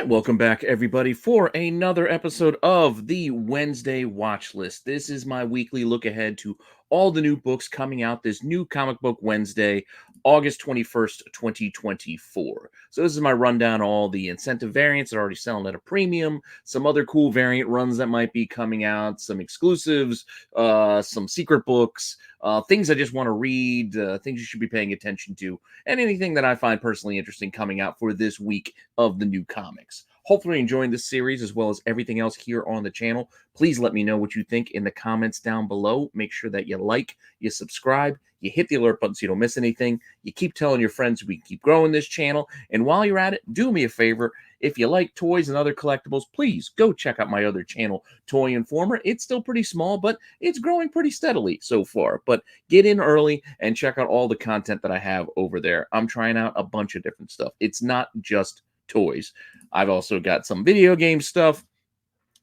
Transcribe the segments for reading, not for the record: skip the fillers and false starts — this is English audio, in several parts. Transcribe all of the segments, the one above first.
right, welcome back, everybody, for another episode of the Wednesday Watch List. This is my weekly look ahead to all the new books coming out this new comic book Wednesday, August 21st, 2024. So, this is my rundown of all the incentive variants that are already selling at a premium, some other cool variant runs that might be coming out, some exclusives, some secret books, things I just want to read, things you should be paying attention to, and anything that I find personally interesting coming out for this week of the new comics. Hopefully, you're enjoying this series as well as everything else here on the channel. Please let me know what you think in the comments down below. Make sure that you like, you subscribe, you hit the alert button so you don't miss anything. You keep telling your friends we can keep growing this channel. And while you're at it, do me a favor. If you like toys and other collectibles, please go check out my other channel, Toy Informer. It's still pretty small, but it's growing pretty steadily so far. But get in early and check out all the content that I have over there. I'm trying out a bunch of different stuff. It's not just toys. I've also got some video game stuff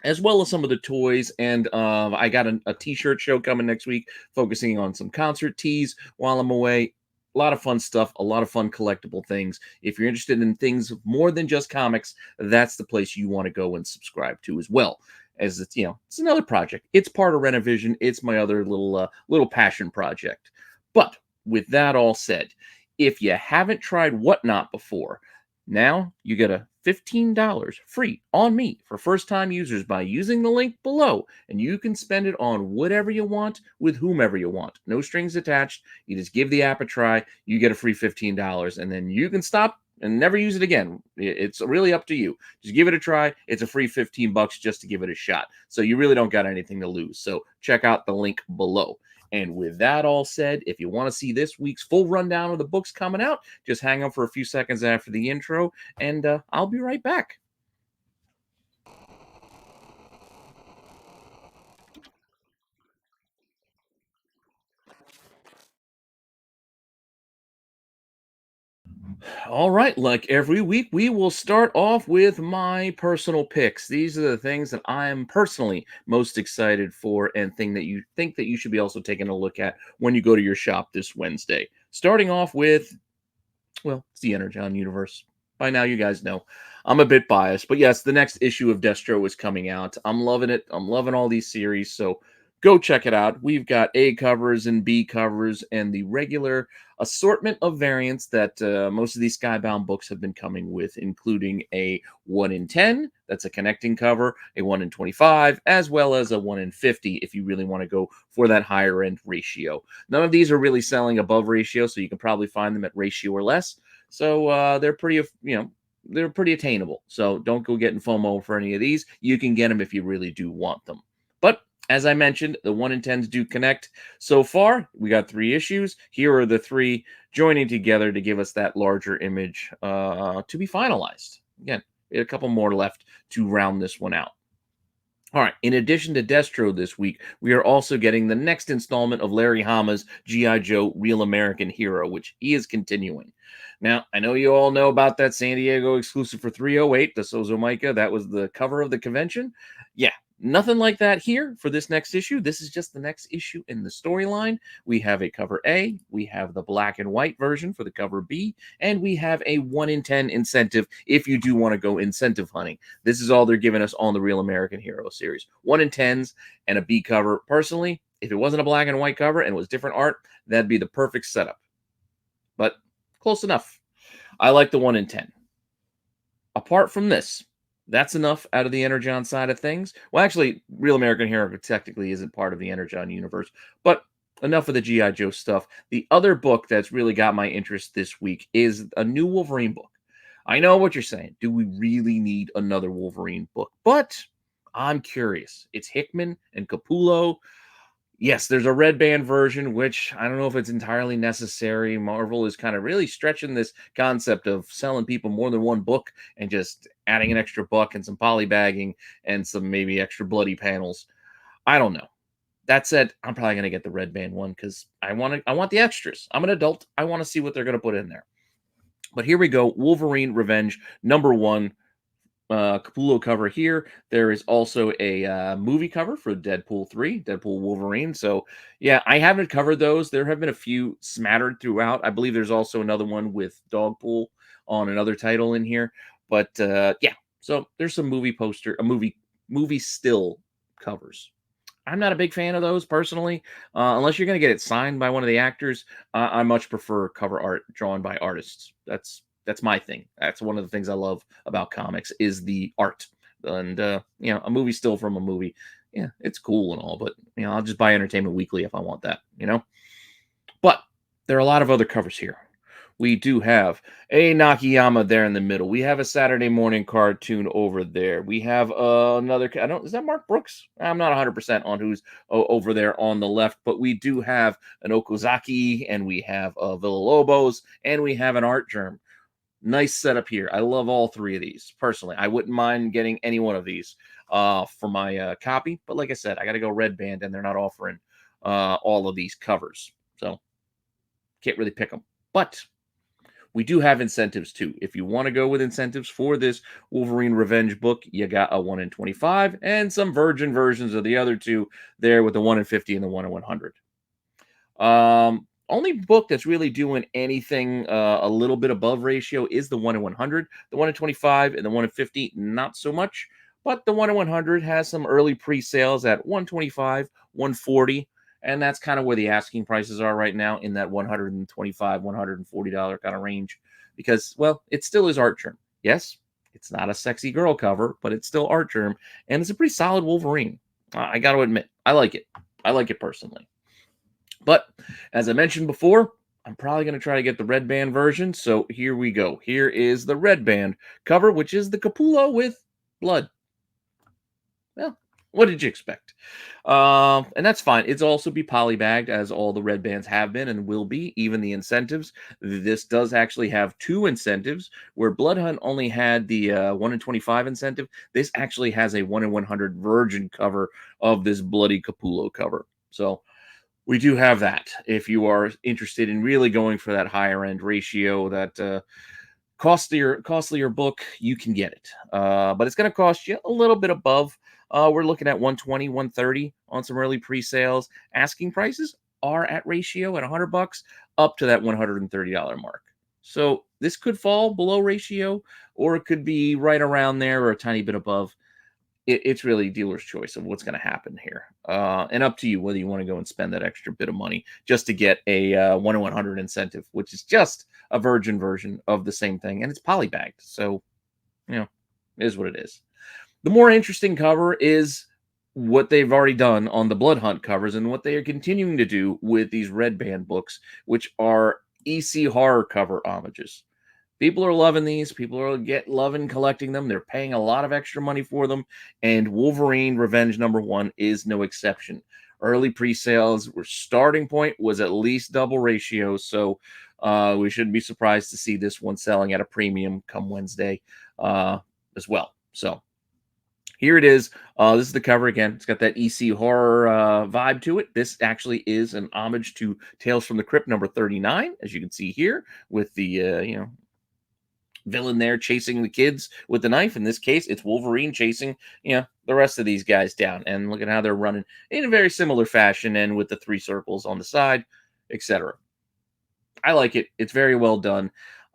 as well as some of the toys, and I got a t-shirt show coming next week focusing on some concert tees while I'm away. A lot of fun stuff, a lot of fun collectible things. If you're interested in things more than just comics, that's the place you want to go and subscribe to as well. As it's, it's another project. It's part of Rennavision. It's my other little passion project. But with that all said, if you haven't tried Whatnot before, now you get a $15 free on me for first-time users by using the link below, and you can spend it on whatever you want with whomever you want. No strings attached. You just give the app a try. You get a free $15, and then you can stop and never use it again. It's really up to you. Just give it a try. It's a free 15 bucks just to give it a shot. So you really don't got anything to lose. So check out the link below. And with that all said, if you want to see this week's full rundown of the books coming out, just hang on for a few seconds after the intro, and I'll be right back. All right, like every week, we will start off with my personal picks. These are the things that I am personally most excited for and think that you should be also taking a look at when you go to your shop this Wednesday. Starting off with, well, it's the Energon universe. By now, you guys know I'm a bit biased, but yes, the next issue of Destro is coming out. I'm loving it. I'm loving all these series, so go check it out. We've got A covers and B covers and the regular assortment of variants that most of these Skybound books have been coming with, including a 1 in 10, that's a connecting cover, a 1 in 25, as well as a 1 in 50 if you really want to go for that higher end ratio. None of these are really selling above ratio, so you can probably find them at ratio or less. So they're pretty, they're pretty attainable. So don't go getting FOMO for any of these. You can get them if you really do want them. But as I mentioned, the 1 in 10s do connect. So far, we got 3 issues. Here are the 3 joining together to give us that larger image to be finalized. Again, a couple more left to round this one out. All right, in addition to Destro this week, we are also getting the next installment of Larry Hama's G.I. Joe Real American Hero, which he is continuing. Now, I know you all know about that San Diego exclusive for 308, the Sozo Mica. That was the cover of the convention. Yeah, nothing like that here for this next issue. This is just the next issue in the storyline. We have a cover A, we have the black and white version for the cover B, and we have a 1 in 10 incentive if you do want to go incentive hunting. This is all they're giving us on the Real American Hero series. 1 in 10s and a B cover. Personally, if it wasn't a black and white cover and it was different art, that'd be the perfect setup. But close enough. I like the 1 in 10. Apart from this, that's enough out of the Energon side of things. Well, actually, Real American Hero technically isn't part of the Energon universe, but enough of the G.I. Joe stuff. The other book that's really got my interest this week is a new Wolverine book. I know what you're saying. Do we really need another Wolverine book? But I'm curious. It's Hickman and Capullo. Yes, there's a red band version, which I don't know if it's entirely necessary. Marvel is kind of really stretching this concept of selling people more than one book and just adding an extra buck and some polybagging and some maybe extra bloody panels. I don't know. That said, I'm probably going to get the red band one because I want the extras. I'm an adult. I want to see what they're going to put in there. But here we go. Wolverine Revenge #1. Capullo cover here. There is also a movie cover for Deadpool 3, Deadpool Wolverine. So, yeah, I haven't covered those. There have been a few smattered throughout. I believe there's also another one with Dogpool on another title in here. But, yeah, So there's some movie still covers. I'm not a big fan of those personally, unless you're going to get it signed by one of the actors. I much prefer cover art drawn by artists. That's my thing. That's one of the things I love about comics is the art. And a movie still from a movie, yeah, it's cool and all, but I'll just buy Entertainment Weekly if I want that. But there are a lot of other covers here. We do have a Nakayama there in the middle. We have a Saturday morning cartoon over there. We have another. I don't. Is that Mark Brooks? I'm not 100% on who's over there on the left, but we do have an Okazaki, and we have Villalobos, and we have an Art Germ. Nice setup here. I love all three of these personally. I wouldn't mind getting any one of these for my copy, but like I said, I got to go Red Band, and they're not offering all of these covers, so can't really pick them. But we do have incentives too. If you want to go with incentives for this Wolverine Revenge book, you got a 1 in 25 and some virgin versions of the other two there with the 1 in 50 and the 1 in 100. Only book that's really doing anything a little bit above ratio is the 1 in 100. The 1 in 25 and the 1 in 50, not so much. But the 1 in 100 has some early pre-sales at 125, 140, and that's kind of where the asking prices are right now in that $125, $140 kind of range. Because, well, it still is Art Germ. Yes, it's not a sexy girl cover, but it's still Art Germ, and it's a pretty solid Wolverine. I got to admit, I like it. I like it personally. But as I mentioned before, I'm probably going to try to get the Red Band version. So here we go. Here is the Red Band cover, which is the Capullo with blood. Well, what did you expect? And that's fine. It's also be polybagged, as all the Red Bands have been and will be, even the incentives. This does actually have two incentives, where Blood Hunt only had the 1 in 25 incentive. This actually has a 1 in 100 virgin cover of this bloody Capullo cover. So we do have that. If you are interested in really going for that higher end ratio, that costlier book, you can get it. But it's going to cost you a little bit above. We're looking at 120, 130 on some early pre-sales. Asking prices are at ratio at $100 up to that $130 mark. So this could fall below ratio, or it could be right around there or a tiny bit above. It's really dealer's choice of what's going to happen here. And up to you whether you want to go and spend that extra bit of money just to get a 1 in 100 incentive, which is just a virgin version of the same thing. And it's polybagged. So, it is what it is. The more interesting cover is what they've already done on the Blood Hunt covers and what they are continuing to do with these Red Band books, which are EC horror cover homages. People are loving these. People are loving collecting them. They're paying a lot of extra money for them. And Wolverine Revenge #1 is no exception. Early pre-sales, starting point was at least double ratio. So we shouldn't be surprised to see this one selling at a premium come Wednesday as well. So here it is. This is the cover again. It's got that EC horror vibe to it. This actually is an homage to Tales from the Crypt #39, as you can see here, with the villain there chasing the kids with the knife. In this case, it's Wolverine chasing the rest of these guys down, and look at how they're running in a very similar fashion, and with the 3 circles on the side, etc. I like it. It's very well done.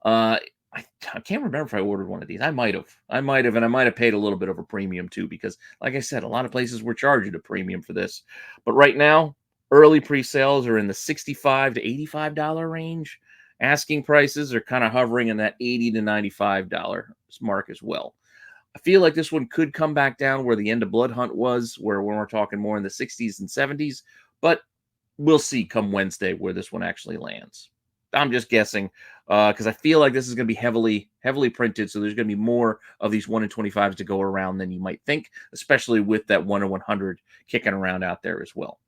I can't remember if I ordered one of these. I might have, and I might have paid a little bit of a premium too, because like I said, a lot of places were charging a premium for this. But right now, early pre-sales are in the $65 to $85 range. Asking prices are kind of hovering in that $80 to $95 mark as well. I feel like this one could come back down where the end of Blood Hunt was, where when we're talking more in the 60s and 70s, but we'll see come Wednesday where this one actually lands. I'm just guessing because I feel like this is going to be heavily printed, so there's going to be more of these 1 in 25s to go around than you might think, especially with that 1 in 100 kicking around out there as well.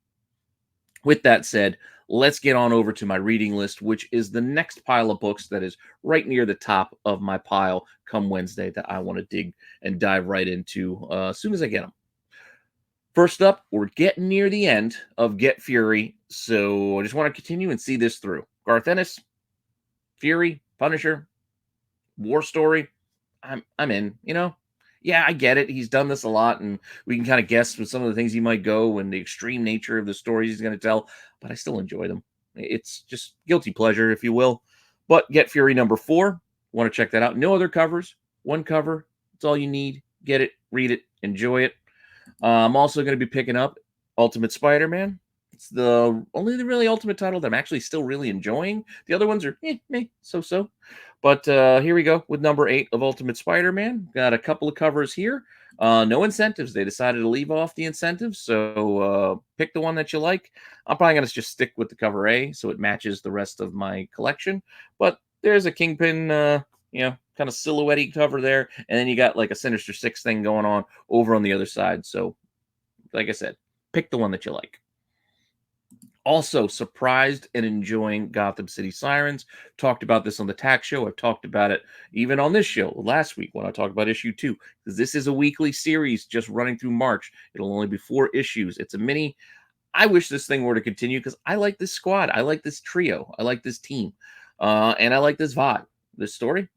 With that said, let's get on over to my reading list, which is the next pile of books that is right near the top of my pile come Wednesday that I want to dig and dive right into as soon as I get them. First up, we're getting near the end of Get Fury, so I just want to continue and see this through. Garth Ennis, Fury, Punisher, War Story. I'm in, Yeah, I get it. He's done this a lot, and we can kind of guess with some of the things he might go and the extreme nature of the stories he's going to tell, but I still enjoy them. It's just guilty pleasure, if you will. But Get Fury #4, want to check that out. No other covers, one cover, It's all you need. Get it, read it, enjoy it. I'm also going to be picking up Ultimate Spider-Man. It's the only the really ultimate title that I'm actually still really enjoying. The other ones are so. But here we go with number 8 of Ultimate Spider-Man. Got a couple of covers here. No incentives. They decided to leave off the incentives, so pick the one that you like. I'm probably going to just stick with the cover A so it matches the rest of my collection. But there's a Kingpin, kind of silhouette cover there, and then you got like a Sinister Six thing going on over on the other side. So, like I said, pick the one that you like. Also, surprised and enjoying Gotham City Sirens. Talked about this on the tax show. I've talked about it even on this show last week when I talked about issue 2. Because this is a weekly series just running through March. It'll only be 4 issues. It's a mini. I wish this thing were to continue because I like this squad. I like this trio. I like this team. And I like this vibe. This story,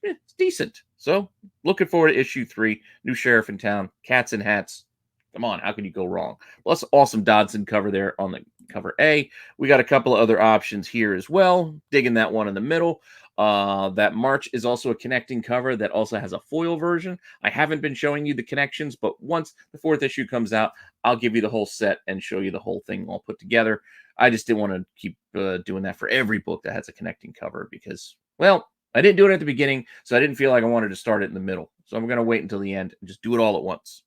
it's decent. So, looking forward to issue 3. New sheriff in town. Cats and hats. Come on, how can you go wrong? Plus, awesome Dodson cover there on the cover A. We got a couple of other options here as well. Digging that one in the middle. That March is also a connecting cover that also has a foil version. I haven't been showing you the connections, but once the 4th issue comes out, I'll give you the whole set and show you the whole thing all put together. I just didn't want to keep doing that for every book that has a connecting cover because, well, I didn't do it at the beginning, so I didn't feel like I wanted to start it in the middle. So I'm going to wait until the end and just do it all at once.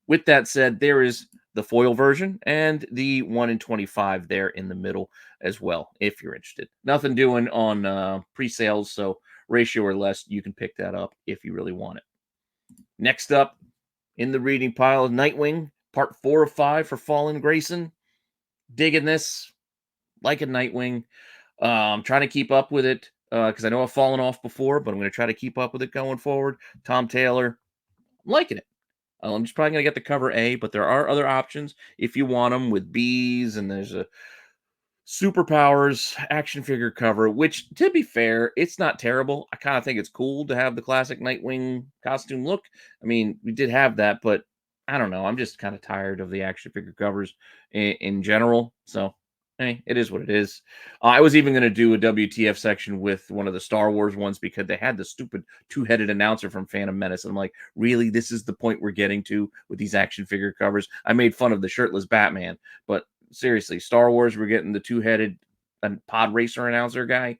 With that said, there is the foil version and the 1 in 25 there in the middle as well, if you're interested. Nothing doing on pre-sales, so ratio or less, you can pick that up if you really want it. Next up in the reading pile is Nightwing, part 4 of 5 for Fallen Grayson. Digging this, like a Nightwing. I'm trying to keep up with it because I know I've fallen off before, but I'm going to try to keep up with it going forward. Tom Taylor, I'm liking it. I'm just probably going to get the cover A, but there are other options if you want them with bees, and there's a superpowers action figure cover, which, to be fair, it's not terrible. I kind of think it's cool to have the classic Nightwing costume look. I mean, we did have that, but I don't know. I'm just kind of tired of the action figure covers in general. So, hey, it is what it is. I was even going to do a WTF section with one of the Star Wars ones because they had the stupid 2-headed announcer from Phantom Menace. And I'm like, really? This is the point we're getting to with these action figure covers? I made fun of the shirtless Batman, but seriously, Star Wars, we're getting the 2-headed pod racer announcer guy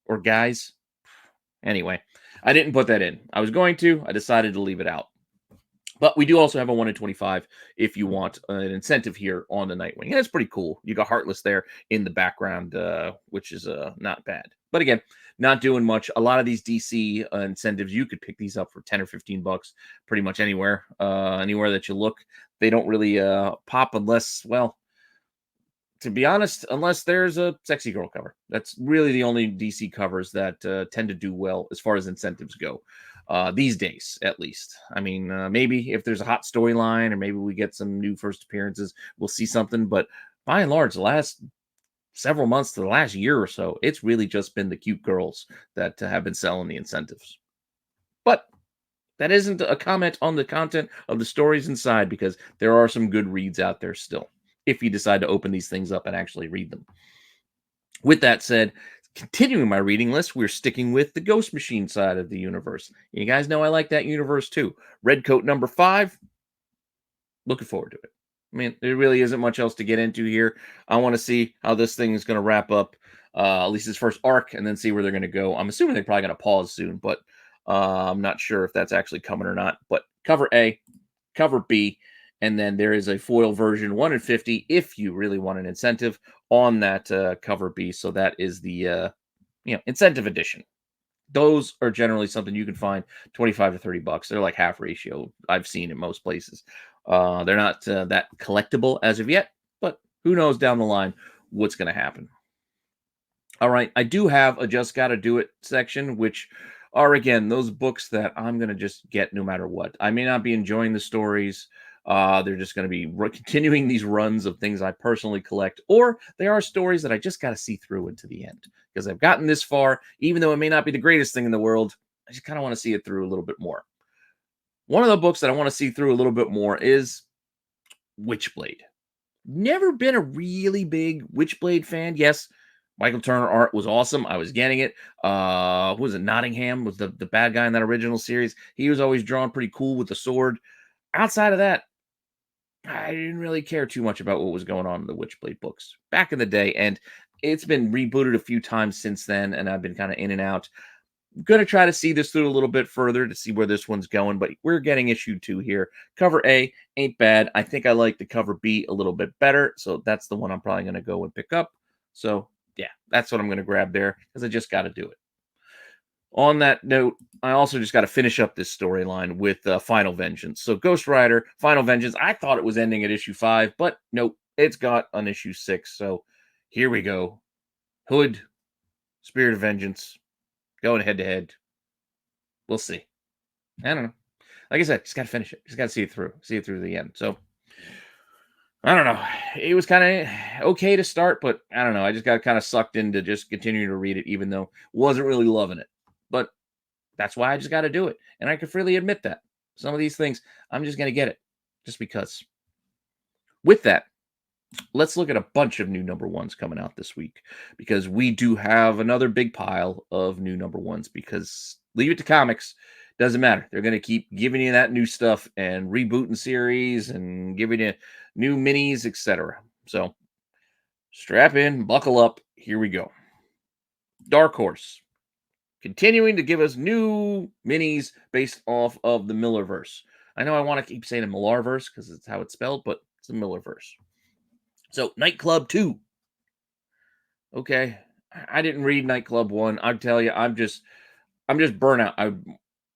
or guys. Anyway, I didn't put that in. I was going to. I decided to leave it out. But we do also have a 1 in 25 if you want an incentive here on the Nightwing. And it's pretty cool. You got Heartless there in the background, which is not bad. But again, not doing much. A lot of these DC incentives, you could pick these up for 10 or 15 bucks pretty much anywhere. Anywhere that you look. They don't really pop unless, well, to be honest, unless there's a sexy girl cover. That's really the only DC covers that tend to do well as far as incentives go. These days, at least. I mean, maybe if there's a hot storyline or maybe we get some new first appearances, we'll see something. But by and large, the last several months to the last year or so, it's really just been the cute girls that have been selling the incentives. But that isn't a comment on the content of the stories inside because there are some good reads out there still, if you decide to open these things up and actually read them. With that said, continuing my reading list, we're sticking with the Ghost Machine side of the universe. You guys know I like that universe too. Redcoat number 5. Looking forward to it. I mean, there really isn't much else to get into here. I want to see how this thing is going to wrap up, at least its first arc, and then see where they're going to go. I'm assuming they're probably going to pause soon, but I'm not sure if that's actually coming or not. But cover A, cover B, and then there is a foil version, 1 in 50, if you really want an incentive on that cover B. So that is the incentive edition. Those are generally something you can find 25 to 30 bucks. They're like half ratio. I've seen in most places. They're not that collectible as of yet, but who knows down the line what's going to happen. All right, I do have a Just Gotta Do It section, which are, again, those books that I'm going to just get no matter what. I may not be enjoying the stories. They're just going to be continuing these runs of things I personally collect, or they are stories that I just got to see through into the end because I've gotten this far, even though it may not be the greatest thing in the world. I just kind of want to see it through a little bit more. One of the books that I want to see through a little bit more is Witchblade. Never been a really big Witchblade fan. Yes, Michael Turner art was awesome. I was getting it. Who was it? Nottingham was the bad guy in that original series. He was always drawn pretty cool with the sword. Outside of that, I didn't really care too much about what was going on in the Witchblade books back in the day, and it's been rebooted a few times since then, and I've been kind of in and out. Gonna try to see this through a little bit further to see where this one's going, but we're getting issue 2 here. Cover A ain't bad. I think I like the cover B a little bit better, so that's the one I'm probably gonna go and pick up. So yeah, that's what I'm gonna grab there because I just got to do it. On that note, I also just got to finish up this storyline with Final Vengeance. So Ghost Rider, Final Vengeance. I thought it was ending at issue 5, but nope, it's got on issue 6. So here we go. Hood, Spirit of Vengeance, going head to head. We'll see. I don't know. Like I said, just got to finish it. Just got to see it through to the end. So I don't know. It was kind of okay to start, but I don't know. I just got kind of sucked into just continuing to read it, even though wasn't really loving it. But that's why I just got to do it. And I can freely admit that. Some of these things, I'm just going to get it just because. With that, let's look at a bunch of new number ones coming out this week because we do have another big pile of new number ones because leave it to comics. Doesn't matter. They're going to keep giving you that new stuff and rebooting series and giving you new minis, etc. So strap in, buckle up. Here we go. Dark Horse. Continuing to give us new minis based off of the Millerverse. I know I want to keep saying the Millarverse because it's how it's spelled, but it's the Millerverse. So, Nightclub 2. Okay. I didn't read Nightclub 1. I tell you, I'm just burnt out.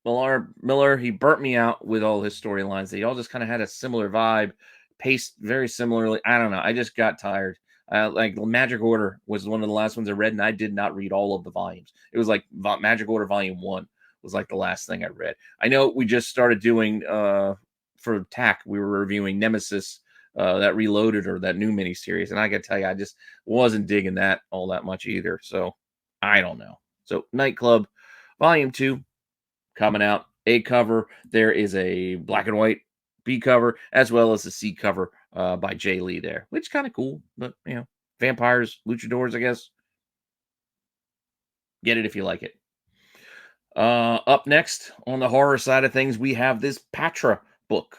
Miller, he burnt me out with all his storylines. They all just kind of had a similar vibe, paced very similarly. I don't know. I just got tired. Like Magic Order was one of the last ones I read, and I did not read all of the volumes. It was like Magic Order Volume 1 was like the last thing I read. I know we just started doing for TAC, we were reviewing Nemesis, that Reloaded or that new miniseries, and I got to tell you, I just wasn't digging that all that much either. So I don't know. So Nightclub Volume 2 coming out. A cover. There is a black and white B cover as well as a C cover by Jay Lee there, which is kind of cool. But you know, vampires, luchadors, I guess. Get it if you like it. Up next on the horror side of things, we have this Patra book.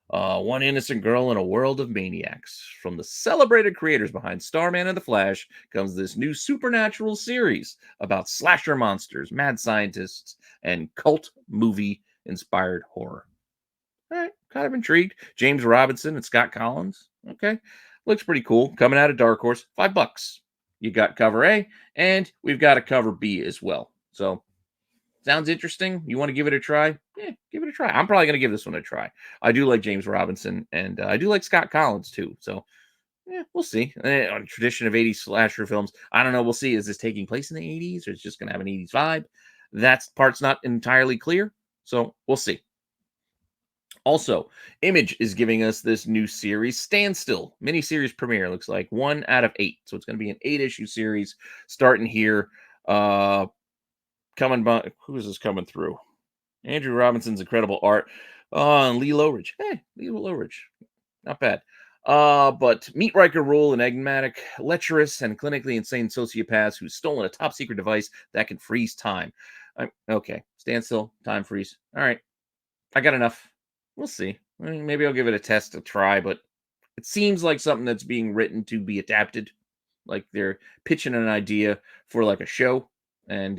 One innocent girl in a world of maniacs. From the celebrated creators behind Starman and the Flash comes this new supernatural series about slasher monsters, mad scientists, and cult movie inspired horror. All right, kind of intrigued. James Robinson and Scott Collins. Okay, looks pretty cool. Coming out of Dark Horse, $5. You got cover A, and we've got a cover B as well. So sounds interesting. You want to give it a try? Yeah, give it a try. I'm probably going to give this one a try. I do like James Robinson, and I do like Scott Collins too. So yeah, we'll see. On tradition of 80s slasher films, I don't know. We'll see. Is this taking place in the 80s, or is it just going to have an 80s vibe? That part's not entirely clear. So we'll see. Also, Image is giving us this new series, Standstill, miniseries premiere. Looks like 1 out of 8. So it's going to be an 8-issue series starting here. Coming by, who is this coming through? Andrew Robinson's incredible art. And Lee Lowridge. Hey, Lee Lowridge. Not bad. But meet Riker Rule, an enigmatic, lecherous, and clinically insane sociopath who's stolen a top secret device that can freeze time. Okay, standstill, time freeze. All right, I got enough. We'll see. Maybe I'll give it a try, but it seems like something that's being written to be adapted. Like they're pitching an idea for like a show, and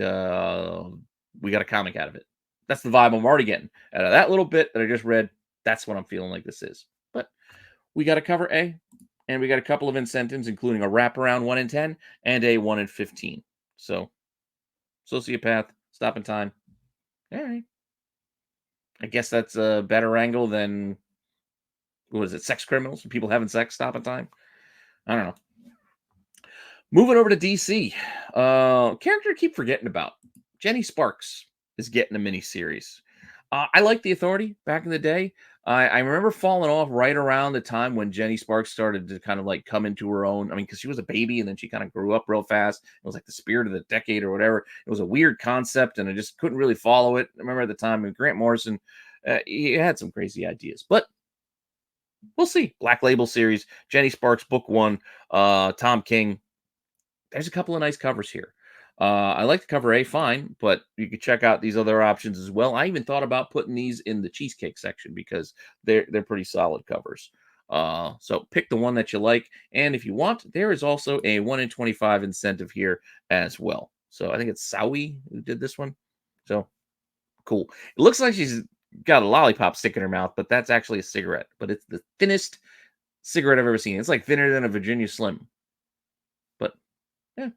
we got a comic out of it. That's the vibe I'm already getting out of that little bit that I just read. That's what I'm feeling like this is. But we got a cover A, and we got a couple of incentives, including a wraparound 1 in 10 and a 1 in 15. So, sociopath, stop in time. All right. I guess that's a better angle than, what was it, sex criminals? People having sex, stop in time? I don't know. Moving over to DC. Character I keep forgetting about. Jenny Sparks is getting a miniseries. I liked The Authority back in the day. I remember falling off right around the time when Jenny Sparks started to kind of like come into her own. I mean, because she was a baby and then she kind of grew up real fast. It was like the spirit of the decade or whatever. It was a weird concept and I just couldn't really follow it. I remember at the time with Grant Morrison, he had some crazy ideas. But we'll see. Black Label series, Jenny Sparks, book 1, Tom King. there's a couple of nice covers here. I like the cover A fine, but you could check out these other options as well. I even thought about putting these in the cheesecake section because they're pretty solid covers. So pick the one that you like, and if you want, there is also a 1 in 25 incentive here as well. So I think it's Sawi who did this one. So cool. It looks like she's got a lollipop stick in her mouth, but that's actually a cigarette. But it's the thinnest cigarette I've ever seen. It's like thinner than a Virginia Slim. But yeah,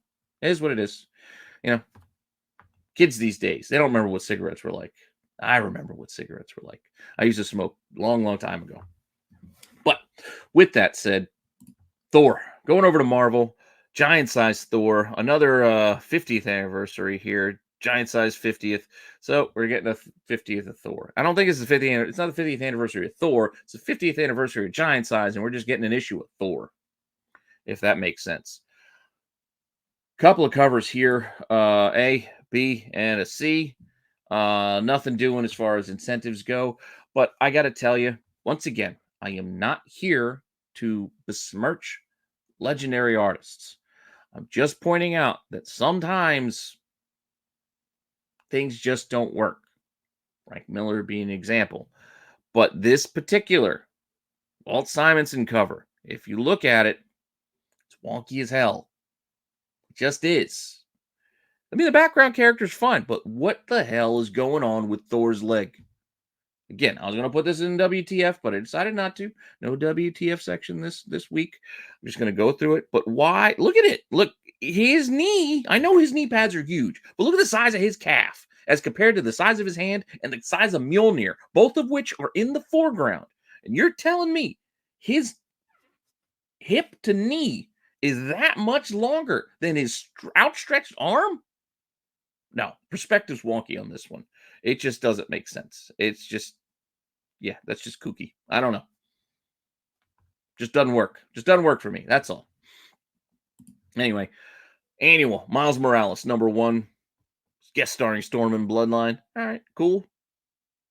it is what it is. You know, kids these days, they don't remember what cigarettes were like. I remember what cigarettes were like. I used to smoke long, long time ago. But with that said, Thor, going over to Marvel, giant size Thor, another 50th anniversary here, giant size 50th. So we're getting a 50th of Thor. I don't think it's the 50th. It's not the 50th anniversary of Thor. It's the 50th anniversary of giant size, and we're just getting an issue of Thor, if that makes sense. Couple of covers here, A, B, and a C. Nothing doing as far as incentives go. But I got to tell you, once again, I am not here to besmirch legendary artists. I'm just pointing out that sometimes things just don't work. Frank Miller being an example. But this particular Walt Simonson cover, if you look at it, it's wonky as hell. It just is. I mean, the background character's fine, but what the hell is going on with Thor's leg? Again, I was going to put this in WTF, but I decided not to. No WTF section this week. I'm just going to go through it. But why? Look at it. Look, his knee. I know his knee pads are huge, but look at the size of his calf as compared to the size of his hand and the size of Mjolnir, both of which are in the foreground. And you're telling me his hip to knee is that much longer than his outstretched arm? No, perspective's wonky on this one. It just doesn't make sense. It's just, yeah, that's just kooky. I don't know. Just doesn't work. Just doesn't work for me. That's all. Anyway, annual Miles Morales, #1, guest starring Storm and Bloodline. All right, cool.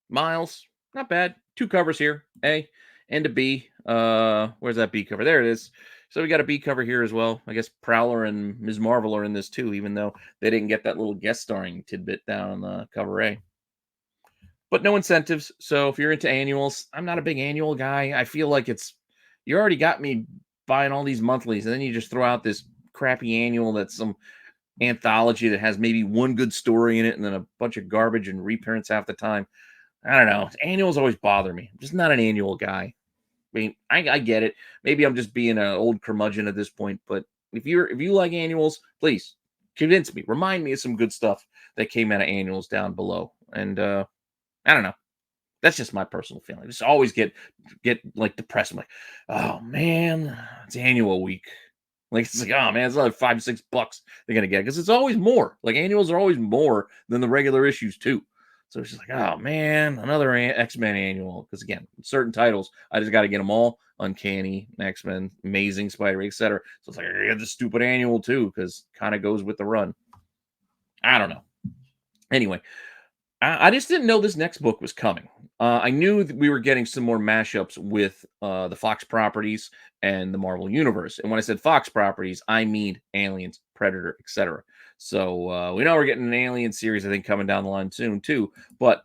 Miles, not bad. 2 covers here, A and a B. Where's that B cover? There it is. So we got a B cover here as well. I guess Prowler and Ms. Marvel are in this too, even though they didn't get that little guest starring tidbit down on the cover A. But no incentives. So if you're into annuals, I'm not a big annual guy. I feel like you already got me buying all these monthlies, and then you just throw out this crappy annual that's some anthology that has maybe one good story in it and then a bunch of garbage and reprints half the time. I don't know. Annuals always bother me. I'm just not an annual guy. I mean, I get it. Maybe I'm just being an old curmudgeon at this point, but if you like annuals, please convince me. Remind me of some good stuff that came out of annuals down below. And I don't know. That's just my personal feeling. I just always get like depressed. I'm like, oh man, it's annual week. Like it's like, oh man, it's like $5-6 they're gonna get because it's always more. Like annuals are always more than the regular issues too. So it's just like, oh man, another X-Men annual. Because again, certain titles, I just got to get them all. Uncanny, X-Men, Amazing Spider, etc. So it's like I get the stupid annual too, because kind of goes with the run. I don't know. Anyway, I just didn't know this next book was coming. I knew that we were getting some more mashups with the Fox properties and the Marvel Universe. And when I said Fox properties, I mean Aliens, Predator, etc. So we know we're getting an Alien series, I think, coming down the line soon, too. But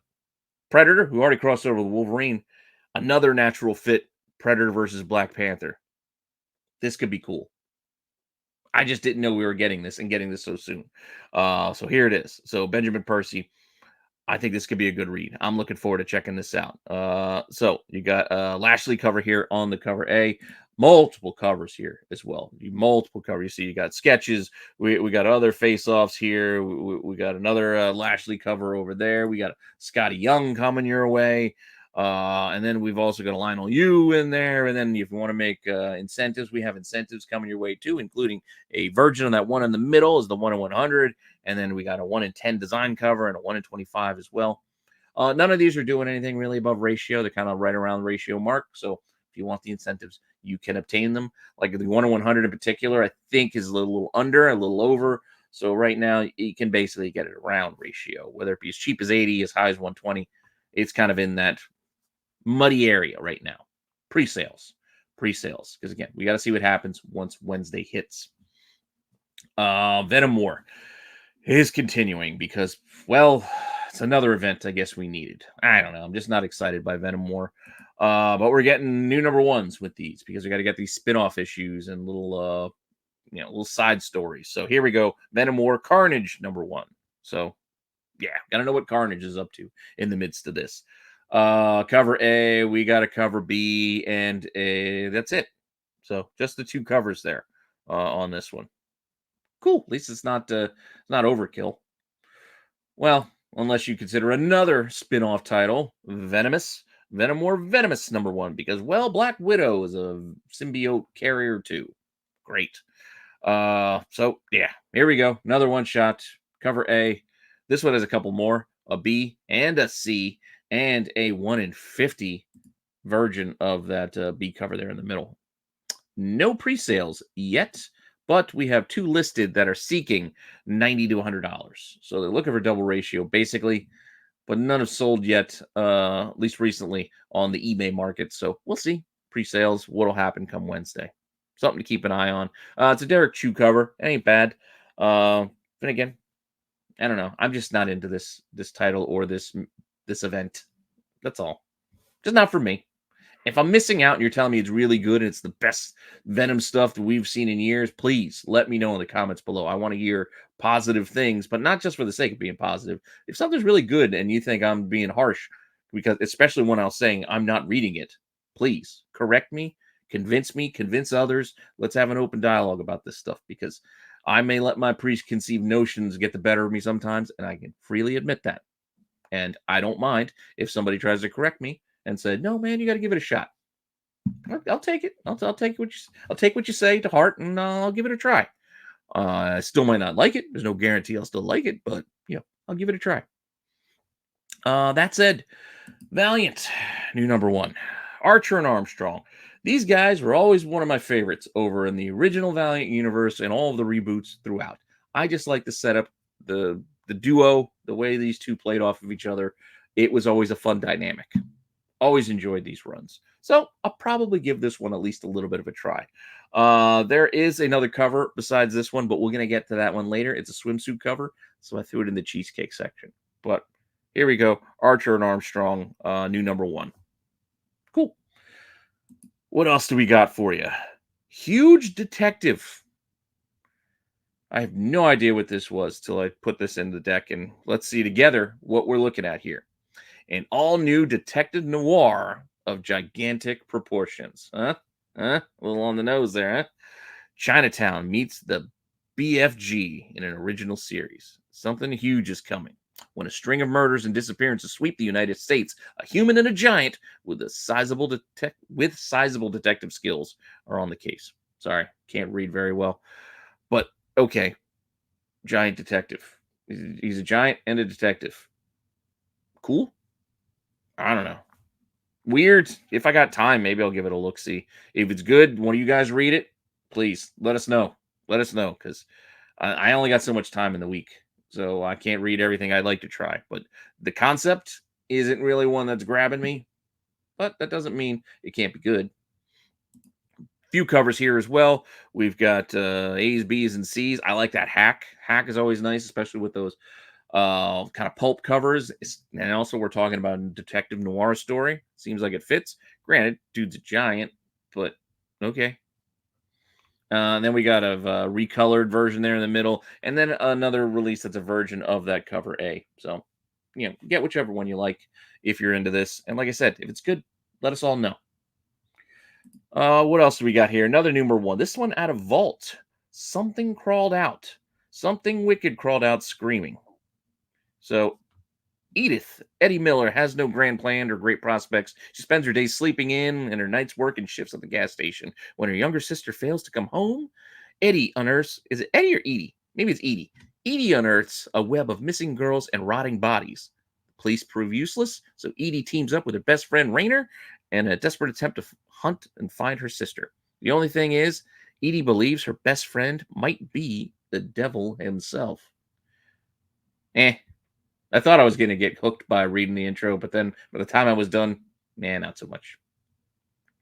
Predator, who already crossed over with Wolverine, another natural fit, Predator versus Black Panther. This could be cool. I just didn't know we were getting this and getting this so soon. So here it is. So Benjamin Percy. I think this could be a good read. I'm looking forward to checking this out. So you got Lashley cover here on the cover A, multiple covers here as well. Multiple covers. You see, you got sketches. We got other face-offs here. We got another Lashley cover over there. We got Scotty Young coming your way. And then we've also got a Lionel Yu in there. And then if you want to make incentives, we have incentives coming your way too, including a version of that one in the middle is the 1 in 100. And then we got a 1 in 10 design cover and a 1 in 25 as well. None of these are doing anything really above ratio. They're kind of right around the ratio mark. So if you want the incentives, you can obtain them. Like the 1 in 100 in particular, I think is a little under, a little over. So right now you can basically get it around ratio, whether it be as cheap as 80, as high as 120. It's kind of in that muddy area right now. Pre-sales. Because again, we got to see what happens once Wednesday hits. Venom War is continuing because, well, it's another event I guess we needed. I don't know. I'm just not excited by Venom War. But we're getting new number ones with these because we got to get these spin-off issues and little side stories. So here we go. Venom War Carnage number one. So yeah, gotta know what Carnage is up to in the midst of this. Cover A, we got a cover B, and A. That's it. So just the two covers there on this one. Cool. At least it's not overkill. Well, unless you consider another spin-off title, Venom or Venomous number one, because well, Black Widow is a symbiote carrier too. Great. So yeah, here we go. Another one shot. Cover A. This one has a couple more, a B and a C, and a 1 in 50 version of that B cover there in the middle. No pre-sales yet, but we have two listed that are seeking $90 to $100. So they're looking for double ratio, basically, but none have sold yet, at least recently on the eBay market. So we'll see. Pre-sales, what'll happen come Wednesday. Something to keep an eye on. It's a Derek Chew cover. It ain't bad. But again, I don't know. I'm just not into this title or this event. That's all. Just not for me. If I'm missing out and you're telling me it's really good and it's the best Venom stuff that we've seen in years, please let me know in the comments below. I want to hear positive things, but not just for the sake of being positive. If something's really good and you think I'm being harsh, because especially when I was saying I'm not reading it, please correct me, convince others. Let's have an open dialogue about this stuff, because I may let my preconceived notions get the better of me sometimes, and I can freely admit that. And I don't mind if somebody tries to correct me and said, "No, man, you got to give it a shot." I'll take it. I'll take what you say to heart, and I'll give it a try. I still might not like it. There's no guarantee I'll still like it, but I'll give it a try. That said, Valiant, new number one, Archer and Armstrong. These guys were always one of my favorites over in the original Valiant universe and all of the reboots throughout. I just like the setup, the duo, the way these two played off of each other. It was always a fun dynamic. Always enjoyed these runs. So I'll probably give this one at least a little bit of a try. There is another cover besides this one, but we're going to get to that one later. It's a swimsuit cover, so I threw it in the cheesecake section. But here we go. Archer and Armstrong, new number one. Cool. What else do we got for you? Huge Detective. I have no idea what this was till I put this in the deck, and let's see together what we're looking at here. An all-new detective noir of gigantic proportions. A little on the nose there, huh? Chinatown meets the BFG in an original series. Something huge is coming. When a string of murders and disappearances sweep the United States, a human and a giant with sizable detective skills are on the case. Sorry, can't read very well. But okay, giant detective. He's a giant and a detective. Cool. I don't know. Weird. If I got time, maybe I'll give it a look-see. If it's good, one of you guys read it, please let us know. Let us know, because I only got so much time in the week, so I can't read everything I'd like to try. But the concept isn't really one that's grabbing me, but that doesn't mean it can't be good. Few covers here as well. We've got A's, B's, and C's. I like that hack. Hack is always nice, especially with those kind of pulp covers. And also we're talking about a detective noir story. Seems like it fits. Granted, dude's a giant, but okay. Then we got a recolored version there in the middle, and then another release that's a version of that cover A. So, get whichever one you like if you're into this. And like I said, if it's good, let us all know. What else do we got here? Another number one. This one out of Vault. Something crawled out. Something wicked crawled out screaming. So, Edith, Eddie Miller, has no grand plan or great prospects. She spends her days sleeping in and her nights working shifts at the gas station. When her younger sister fails to come home, Eddie unearths, is it Eddie or Edie? Maybe it's Edie. Edie unearths a web of missing girls and rotting bodies. Police prove useless, so Edie teams up with her best friend Rainer in a desperate attempt to hunt and find her sister. The only thing is, Edie believes her best friend might be the devil himself. I thought I was going to get hooked by reading the intro, but then by the time I was done, not so much.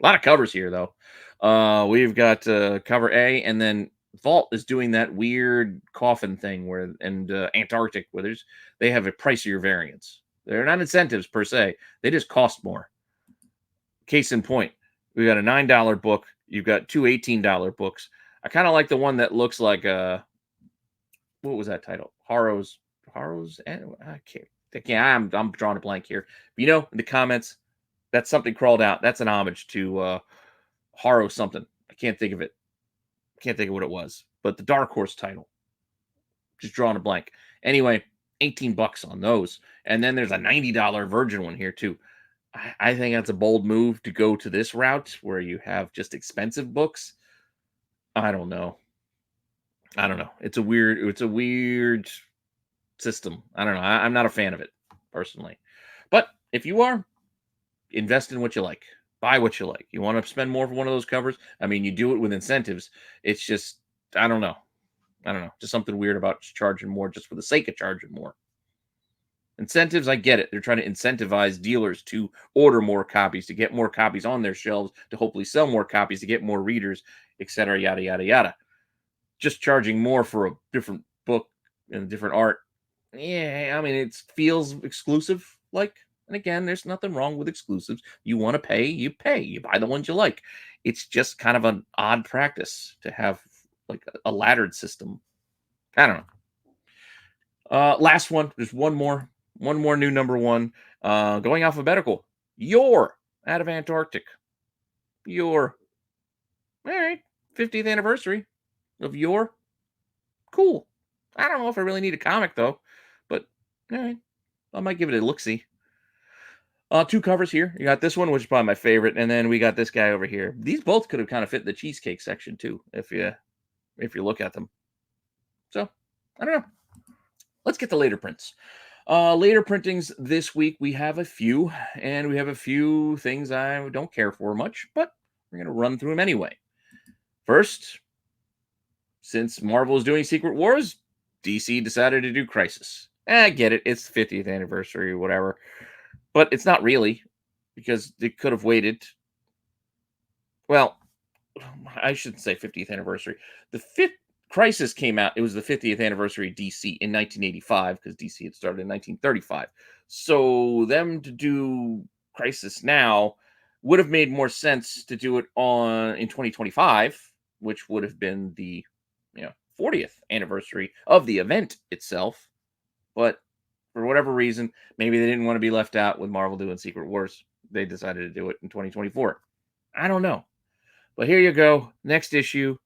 A lot of covers here, though. We've got cover A, and then Vault is doing that weird coffin thing and Antarctic, they have a pricier variants. They're not incentives per se; they just cost more. Case in point, we got a $9 book. You've got two $18 books. I kind of like the one that looks like what was that title? Haro's. I can't. I'm drawing a blank here. You know, in the comments, that's something crawled out. That's an homage to Haro something. I can't think of it. Can't think of what it was. But the Dark Horse title. Just drawing a blank. Anyway, $18 on those. And then there's a $90 Virgin one here too. I think that's a bold move to go to this route where you have just expensive books. I don't know. It's a weird system. I don't know. I'm not a fan of it personally. But if you are, invest in what you like. Buy what you like. You want to spend more for one of those covers? I mean, you do it with incentives. It's just, I don't know. Just something weird about charging more just for the sake of charging more. Incentives, I get it. They're trying to incentivize dealers to order more copies, to get more copies on their shelves, to hopefully sell more copies, to get more readers, etc. Yada, yada, yada. Just charging more for a different book and different art. Yeah, I mean, it feels exclusive like. And again, there's nothing wrong with exclusives. You want to pay, you pay. You buy the ones you like. It's just kind of an odd practice to have like a laddered system. I don't know. Last one. There's one more new number one. Going alphabetical. Your out of Antarctic. Your all right. 50th anniversary of your. Cool. I don't know if I really need a comic though, but all right. I might give it a look-see. Two covers here. You got this one, which is probably my favorite, and then we got this guy over here. These both could have kind of fit the cheesecake section too, if you look at them. So I don't know. Let's get the later prints. Later printings this week, we have a few, and we have a few things I don't care for much, but we're going to run through them anyway. First, since Marvel is doing Secret Wars, DC decided to do Crisis. I get it. It's the 50th anniversary or whatever. But it's not really, because they could have waited. Well, I shouldn't say 50th anniversary. The Crisis came out. It was the 50th anniversary of DC in 1985, because DC had started in 1935. So them to do Crisis now would have made more sense to do it in 2025, which would have been the 40th anniversary of the event itself. But for whatever reason, maybe they didn't want to be left out with Marvel doing Secret Wars. They decided to do it in 2024. I don't know. But here you go. Next issue.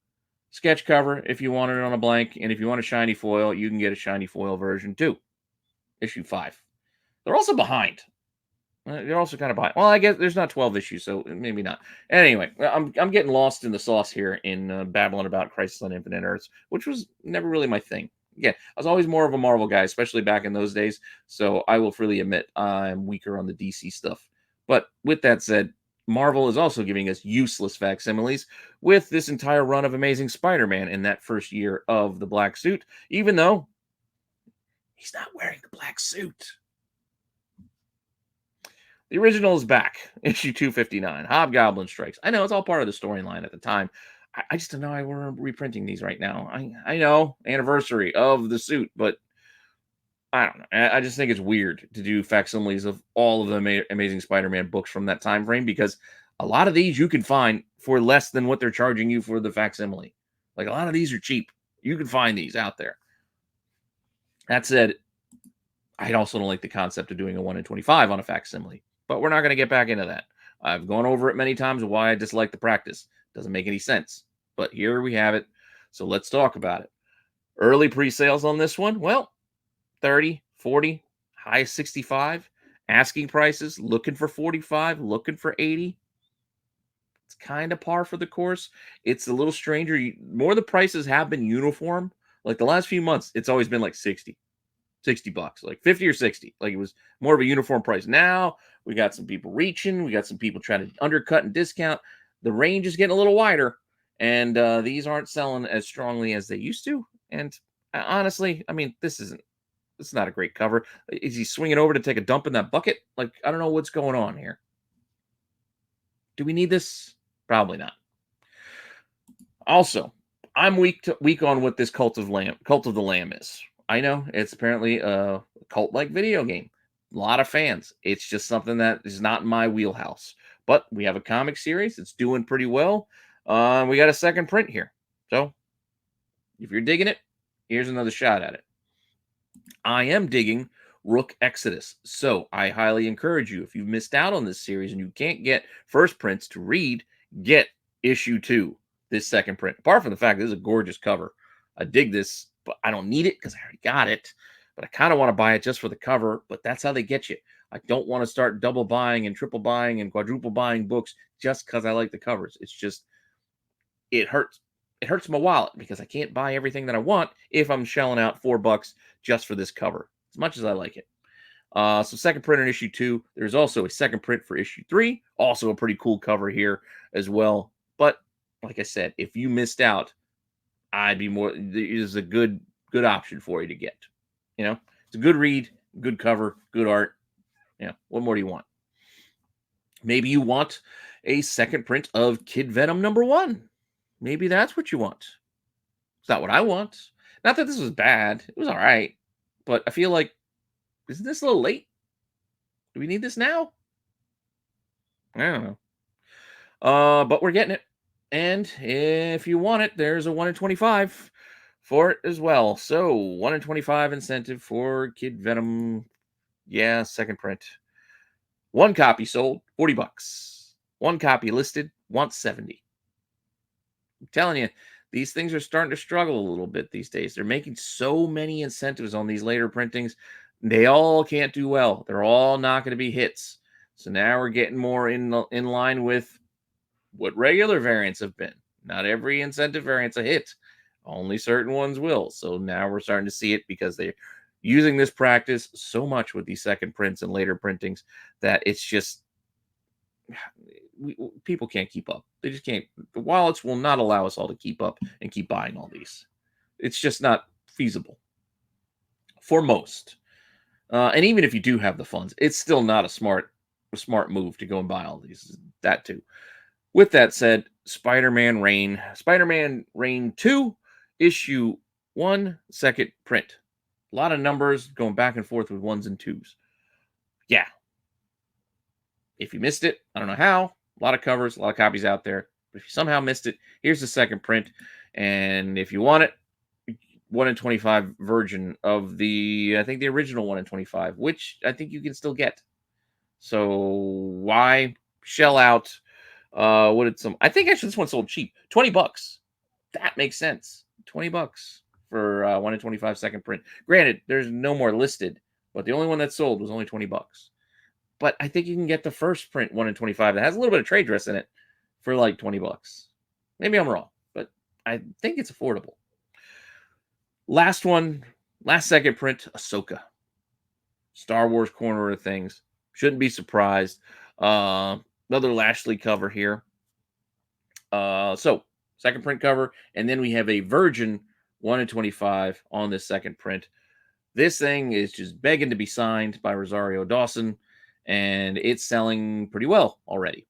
Sketch cover if you want it on a blank. And if you want a shiny foil, you can get a shiny foil version too. Issue 5. They're also behind. They're also kind of behind. Well, I guess there's not 12 issues, so maybe not. Anyway, I'm getting lost in the sauce here in babbling about Crisis on Infinite Earths, which was never really my thing. Yeah, I was always more of a Marvel guy, especially back in those days. So I will freely admit I'm weaker on the DC stuff. But with that said, Marvel is also giving us useless facsimiles with this entire run of Amazing Spider-Man in that first year of the black suit, even though he's not wearing the black suit. The original is back, issue 259, Hobgoblin Strikes. I know it's all part of the storyline at the time. I just don't know why we're reprinting these right now. I know, anniversary of the suit, but I don't know. I just think it's weird to do facsimiles of all of the Amazing Spider-Man books from that time frame, because a lot of these you can find for less than what they're charging you for the facsimile. Like, a lot of these are cheap. You can find these out there. That said, I also don't like the concept of doing a 1 in 25 on a facsimile, but we're not going to get back into that. I've gone over it many times why I dislike the practice. Doesn't make any sense. But here we have it. So let's talk about it. Early pre-sales on this one. Well, 30, 40, high 65. Asking prices, looking for 45, looking for 80. It's kind of par for the course. It's a little stranger. More the prices have been uniform. Like the last few months, it's always been like $60 like 50 or 60. Like it was more of a uniform price. Now we got some people reaching. We got some people trying to undercut and discount. The range is getting a little wider, and these aren't selling as strongly as they used to. And honestly, I mean, this is not a great cover. Is he swinging over to take a dump in that bucket? Like, I don't know what's going on here. Do we need this? Probably not. Also, I'm weak on what this Cult of the Lamb is. I know it's apparently a cult-like video game. A lot of fans. It's just something that is not in my wheelhouse. But we have a comic series. It's doing pretty well. We got a second print here. So if you're digging it, here's another shot at it. I am digging Rook Exodus. So I highly encourage you, if you've missed out on this series and you can't get first prints to read, get issue 2, this second print. Apart from the fact this is a gorgeous cover. I dig this, but I don't need it because I already got it. But I kind of want to buy it just for the cover, but that's how they get you. I don't want to start double buying and triple buying and quadruple buying books just because I like the covers. It's just, it hurts. It hurts my wallet because I can't buy everything that I want if I'm shelling out $4 just for this cover, as much as I like it. So second print in issue 2. There's also a second print for issue 3. Also a pretty cool cover here as well. But like I said, if you missed out, I'd be more. It is a good option for you to get. You know, it's a good read, good cover, good art. Yeah, what more do you want? Maybe you want a second print of Kid Venom #1. Maybe that's what you want. It's not what I want. Not that this was bad. It was all right. But I feel like, isn't this a little late? Do we need this now? I don't know. But we're getting it. And if you want it, there's a 1 in 25 for it as well. So 1 in 25 incentive for Kid Venom. Yeah, second print. 1 copy sold, $40. 1 copy listed, wants 70. I'm telling you, these things are starting to struggle a little bit these days. They're making so many incentives on these later printings. They all can't do well. They're all not going to be hits. So now we're getting more in line with what regular variants have been. Not every incentive variant's a hit. Only certain ones will. So now we're starting to see it because they're using this practice so much with these second prints and later printings that it's just, people can't keep up. They just can't. The wallets will not allow us all to keep up and keep buying all these. It's just not feasible for most. And even if you do have the funds, it's still not a smart move to go and buy all these. That too. With that said, Spider-Man Reign 2, issue 1, second print. A lot of numbers going back and forth with 1s and 2s. Yeah. If you missed it, I don't know how. A lot of covers, a lot of copies out there. But if you somehow missed it, here's the second print. And if you want it, 1 in 25 version of I think the original 1 in 25, which I think you can still get. So why shell out? I think actually this one sold cheap, $20. That makes sense. $20 for 1 in 25 second print. Granted, there's no more listed, but the only one that sold was only $20. But I think you can get the first print 1 in 25 that has a little bit of trade dress in it for like $20. Maybe I'm wrong, but I think it's affordable. Last second print, Ahsoka. Star Wars corner of things. Shouldn't be surprised. Another Lashley cover here. So second print cover, and then we have a Virgin 1 in 25 on this second print. This thing is just begging to be signed by Rosario Dawson, and it's selling pretty well already.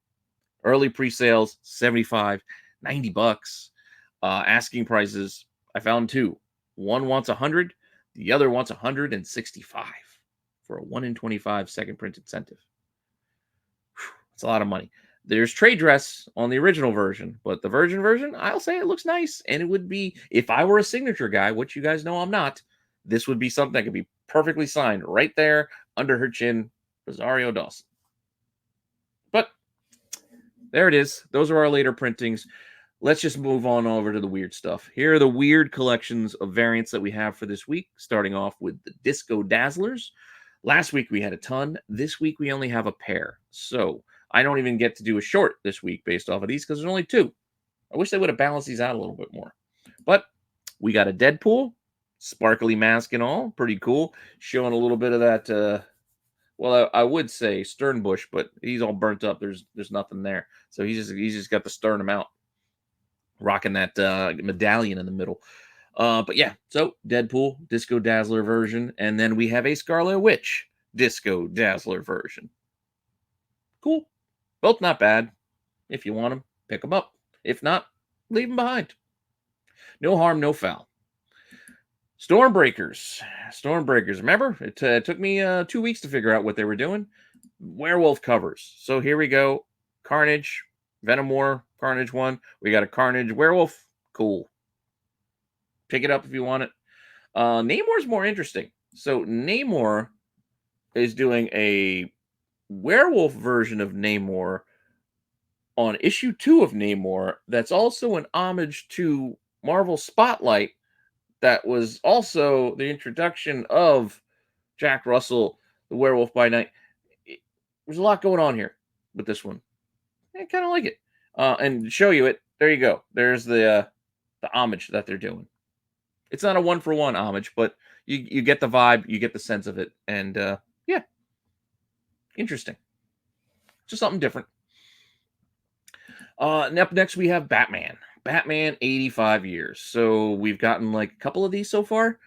Early pre-sales, $75, $90. Asking prices, I found 2. One wants 100, the other wants 165 for a 1 in 25 second print incentive. That's a lot of money. There's trade dress on the original version, but the Virgin version, I'll say it looks nice. And it would be, if I were a signature guy, which you guys know I'm not, this would be something that could be perfectly signed right there under her chin, Rosario Dawson. But there it is. Those are our later printings. Let's just move on over to the weird stuff. Here are the weird collections of variants that we have for this week, starting off with the Disco Dazzlers. Last week we had a ton. This week we only have a pair. So I don't even get to do a short this week based off of these because there's only 2. I wish they would have balanced these out a little bit more. But we got a Deadpool, sparkly mask and all. Pretty cool. Showing a little bit of that, well, I would say Sternbush, but he's all burnt up. There's nothing there. So he's just got the sternum out. Rocking that medallion in the middle. But yeah, so Deadpool, Disco Dazzler version. And then we have a Scarlet Witch Disco Dazzler version. Cool. Both not bad. If you want them, pick them up. If not, leave them behind. No harm, no foul. Stormbreakers. Stormbreakers. Remember, it took me 2 weeks to figure out what they were doing. Werewolf covers. So here we go. Carnage, Venom War, Carnage 1. We got a Carnage Werewolf. Cool. Pick it up if you want it. Namor's more interesting. So Namor is doing a werewolf version of Namor on issue 2 of Namor that's also an homage to Marvel Spotlight that was also the introduction of Jack Russell, the Werewolf by Night. There's a lot going on here with this one. I kind of like it. And to show you it, there you go. There's the homage that they're doing. It's not a one-for-one homage, but you get the vibe, you get the sense of it, and yeah, interesting. Just something different. Up next we have Batman. Batman 85 years. So we've gotten like a couple of these so far.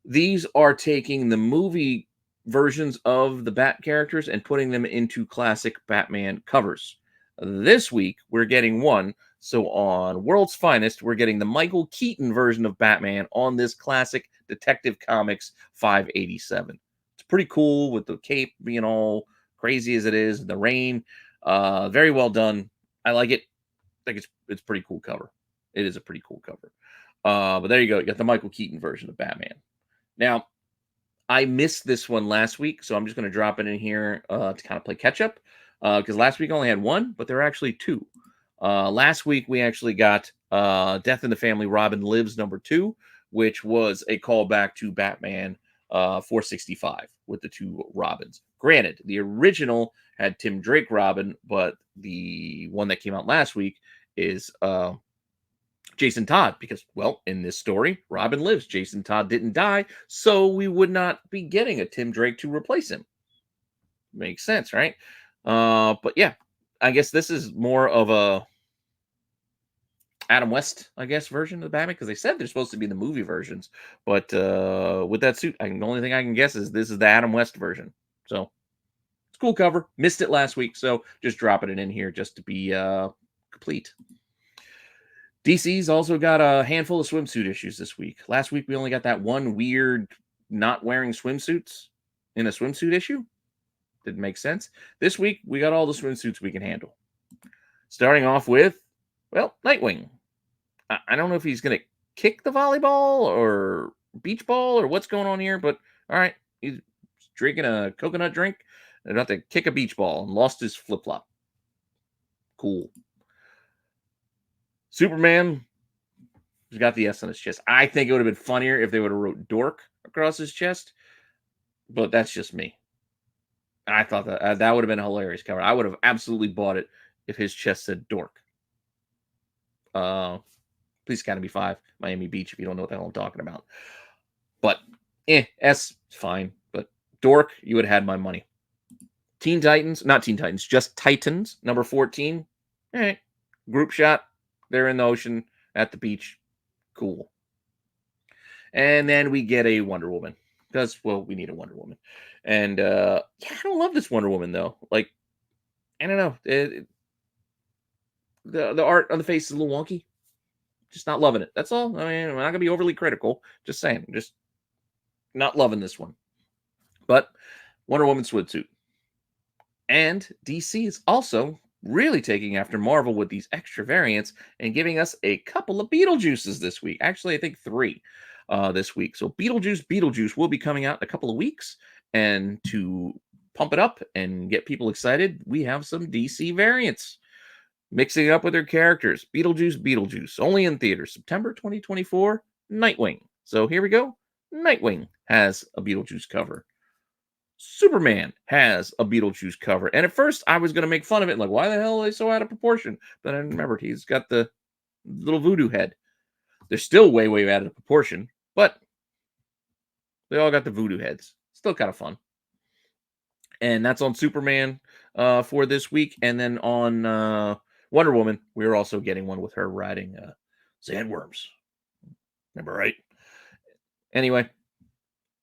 These are taking the movie versions of the Bat characters and putting them into classic Batman covers. This week we're getting one. So on World's Finest, we're getting the Michael Keaton version of Batman on this classic Detective Comics 587. It's pretty cool with the cape being all crazy as it is, the rain. Very well done. I like it. I think it's pretty cool cover. It is a pretty cool cover. But there you go. You got the Michael Keaton version of Batman. Now, I missed this one last week, so I'm just going to drop it in here to kind of play catch up. Because last week I only had one, but there are actually two. Last week we actually got Death in the Family Robin Lives #2, which was a callback to Batman 465 with the two Robins. Granted, the original had Tim Drake Robin, but the one that came out last week is Jason Todd, because, well, in this story, Robin lives. Jason Todd didn't die, so we would not be getting a Tim Drake to replace him. Makes sense, right? But yeah, I guess this is more of a Adam West, I guess, version of the Batman, because they said they're supposed to be the movie versions. But with that suit, the only thing I can guess is this is the Adam West version. So it's a cool cover. Missed it last week, so just dropping it in here just to be complete. DC's also got a handful of swimsuit issues this week. Last week, we only got that one weird not wearing swimsuits in a swimsuit issue. Didn't make sense. This week, we got all the swimsuits we can handle. Starting off with, well, Nightwing. I don't know if he's going to kick the volleyball or beach ball or what's going on here, but all right, he's drinking a coconut drink and about to kick a beach ball and lost his flip-flop. Cool. Superman, he's got the S on his chest. I think it would have been funnier if they would have wrote dork across his chest, but that's just me. I thought that that would have been a hilarious cover. I would have absolutely bought it if his chest said dork. Please Academy 5, Miami Beach, if you don't know what the hell I'm talking about. But, S, fine. But dork, you would have had my money. Teen Titans, not Teen Titans, just Titans, number 14. All right. Group shot. They're in the ocean at the beach. Cool. And then we get a Wonder Woman. Because, well, we need a Wonder Woman. And, yeah, I don't love this Wonder Woman, though. Like, I don't know. The art on the face is a little wonky. Just not loving it. That's all. I mean, I'm not going to be overly critical. Just saying. Just not loving this one. But Wonder Woman swimsuit. And DC is also really taking after Marvel with these extra variants and giving us a couple of Beetlejuices this week. Actually, I think 3 this week. So Beetlejuice will be coming out in a couple of weeks. And to pump it up and get people excited, we have some DC variants. Mixing it up with their characters. Beetlejuice. Only in theaters. September 2024. Nightwing. So here we go. Nightwing has a Beetlejuice cover. Superman has a Beetlejuice cover. And at first, I was going to make fun of it. Like, why the hell are they so out of proportion? But I remembered he's got the little voodoo head. They're still way, way out of proportion. But they all got the voodoo heads. Still kind of fun. And that's on Superman for this week. And then on Wonder Woman, we're also getting one with her riding sandworms. Remember, right? Anyway,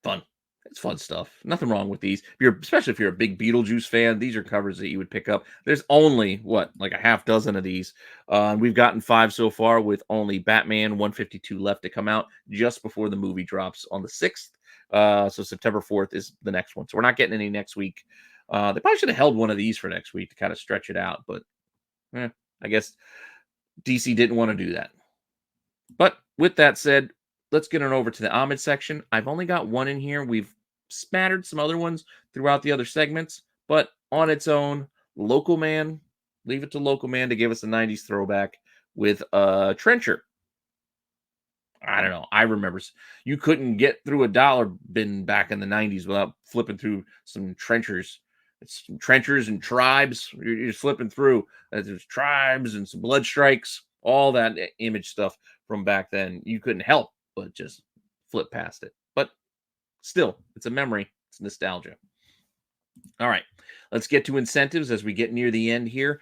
fun. It's fun stuff. Nothing wrong with these. If you're especially if you're a big Beetlejuice fan, these are covers that you would pick up. There's only what, like a half dozen of these. And we've gotten 5 so far with only Batman 152 left to come out just before the movie drops on the 6th. So September 4th is the next one. So we're not getting any next week. They probably should have held one of these for next week to kind of stretch it out, but I guess DC didn't want to do that. But with that said, let's get on over to the homage section. I've only got one in here. We've spattered some other ones throughout the other segments, but on its own, Local Man, leave it to Local Man to give us a 90s throwback with Trencher. I don't know. I remember you couldn't get through a dollar bin back in the 90s without flipping through some trenchers. It's some trenchers and tribes. You're just flipping through. There's tribes and some blood strikes, all that image stuff from back then. You couldn't help but just flip past it. But still, it's a memory. It's nostalgia. All right. Let's get to incentives as we get near the end here.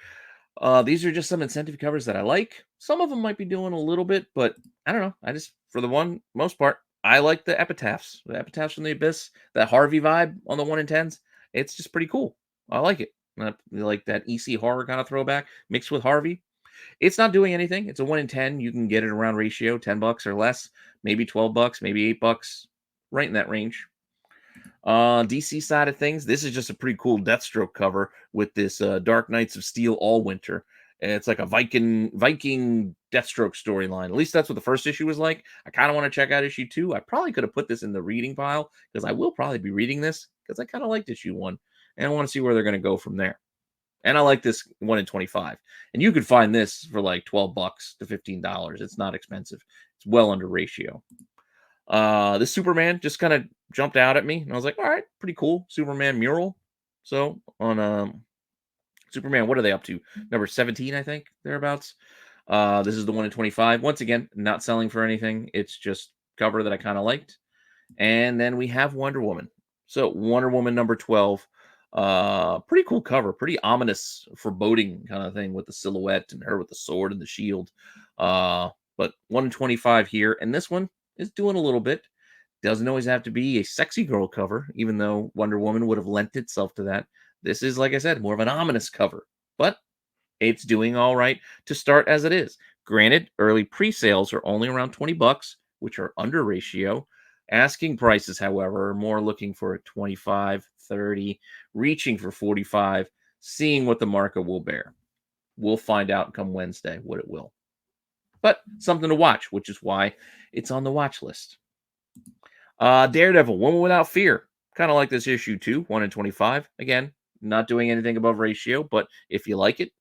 These are just some incentive covers that I like. Some of them might be doing a little bit, but I don't know. I just, for the most part, I like the epitaphs. The epitaphs from the Abyss, that Harvey vibe on the 1 in 10s. It's just pretty cool. I like it. I like that EC horror kind of throwback mixed with Harvey. It's not doing anything. It's a 1 in 10. You can get it around ratio, $10 or less, maybe $12, maybe $8, right in that range. DC side of things, this is just a pretty cool Deathstroke cover with this Dark Knights of Steel All Winter. And it's like a Viking Deathstroke storyline. At least that's what the first issue was like. I kind of want to check out issue 2. I probably could have put this in the reading pile because I will probably be reading this because I kind of liked issue 1 and I want to see where they're going to go from there. And I like this 1 in 25. And you could find this for like $12 to $15. It's not expensive. It's well under ratio. This Superman just kind of jumped out at me, and I was like, all right, pretty cool. Superman mural. So on Superman, what are they up to? Number 17, I think, thereabouts. This is the 1 in 25. Once again, not selling for anything. It's just cover that I kind of liked. And then we have Wonder Woman. So Wonder Woman number 12. Pretty cool cover, pretty ominous, foreboding kind of thing with the silhouette and her with the sword and the shield. But 1 in 25 here, and this one is doing a little bit. Doesn't always have to be a sexy girl cover, even though Wonder Woman would have lent itself to that. This is, like I said, more of an ominous cover, but it's doing all right to start as it is. Granted, early pre-sales are only around $20, which are under ratio. Asking prices, however, are more looking for a 25, 30, reaching for 45, seeing what the market will bear. We'll find out come Wednesday what it will. But something to watch, which is why it's on the watch list. Daredevil, Woman Without Fear. Kind of like this issue too, 1 in 25. Again, not doing anything above ratio, but if you like it,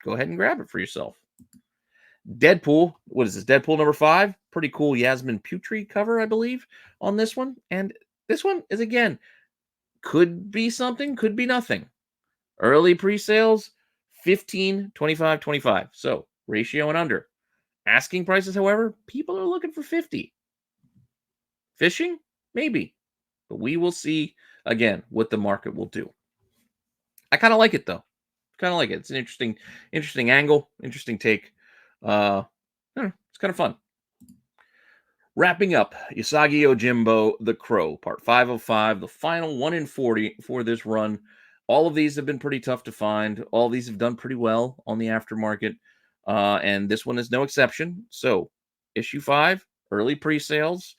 go ahead and grab it for yourself. Deadpool, what is this? Deadpool number 5. Pretty cool Yasmin Putri cover, I believe, on this one. And this one is, again, could be something, could be nothing. Early pre-sales, 15, 25, 25. So ratio and under. Asking prices, however, people are looking for 50. Fishing? Maybe. But we will see, again, what the market will do. I kind of like it, though. Kind of like it. It's an interesting angle, interesting take. It's kind of fun. Wrapping up, Usagi Yojimbo, The Crow, part 505, the final 1 in 40 for this run. All of these have been pretty tough to find. All of these have done pretty well on the aftermarket. And this one is no exception. So, issue 5, early pre-sales,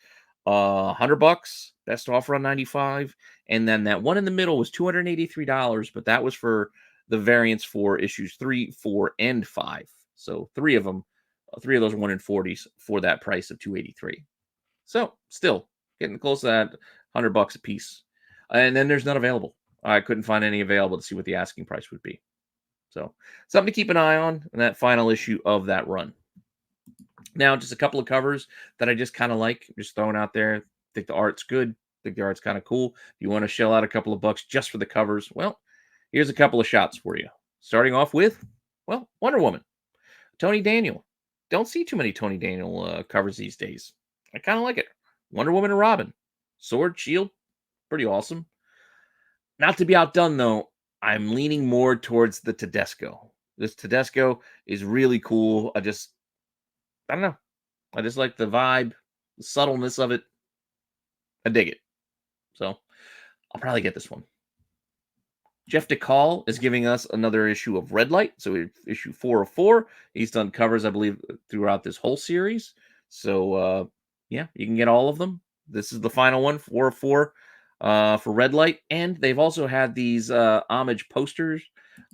$100, best offer on 95, and then that one in the middle was $283, but that was for the variants for issues 3, 4, and 5. So 3 of those 1 in 40s for that price of $283. So still getting close to that $100 a piece. And then there's none available. I couldn't find any available to see what the asking price would be. So something to keep an eye on in that final issue of that run. Now, just a couple of covers that I just kind of like, just throwing out there. Think the art's good. Think the art's kind of cool. If you want to shell out a couple of bucks just for the covers, well, here's a couple of shots for you. Starting off with, well, Wonder Woman. Tony Daniel. Don't see too many Tony Daniel covers these days. I kind of like it. Wonder Woman and Robin. Sword, shield, pretty awesome. Not to be outdone, though, I'm leaning more towards the Tedesco. This Tedesco is really cool. I don't know. I just like the vibe, the subtleness of it. I dig it. So I'll probably get this one. Jeff DeCall is giving us another issue of Red Light. So issue 404. He's done covers, I believe, throughout this whole series. So yeah, you can get all of them. This is the final one, 404, for Red Light. And they've also had these homage posters